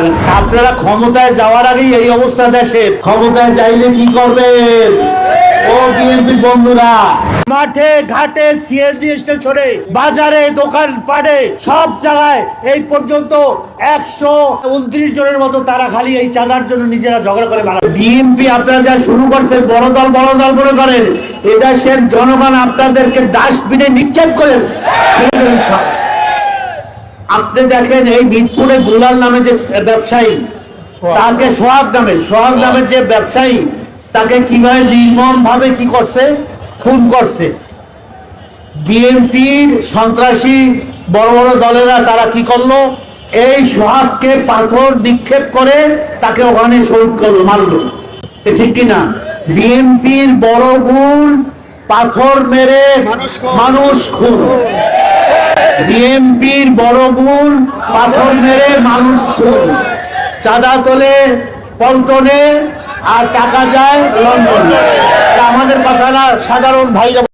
গেছে। আপনারা ক্ষমতায় যাওয়ার আগেই এই অবস্থা দেশের, ক্ষমতায় যাইলে কি করবেন? ও বিএনপির বন্ধুরা, মাঠে ঘাটে সিএনজি স্টেশনে বাজারে দোকান পাটে সব জায়গায় এই পর্যন্ত 129 জনের মতো তারা খালি এই চাঁদার জন্য নিজেরা ঝগড়া করে। বিএনপি আপনারা যা শুরু করছেন বড় দল মনে করেন, এটা সে জনগণ আপনাদেরকে ডাস্টবিনে নিক্ষেপ করে ফেলে দেবেন সব। আপনি দেখেন এই মিরপুরে দুলাল নামে যে ব্যবসায়ী, তাকে সোহাগ নামের যে ব্যবসায়ী, তাকে কিভাবে নির্মম ভাবে কি করছে, খুন করছে। বিএনপির সন্ত্রাসী বড় বড় দলেরা তারা কি করলো, এই সোহাগকে পাথর নিক্ষেপ করে তাকে ওখানে শহীদ করলো, মারলো। ঠিক কিনা? বিএনপির বড় ভুল পাথর মেরে মানুষ খুন। বিএনপির বড় ভুল পাথর মেরে মানুষ খুন। চাঁদা তোলে পল্টনে আর টাকা যায় লন্ডন। আমাদের কথা না, সাধারণ ভাইরা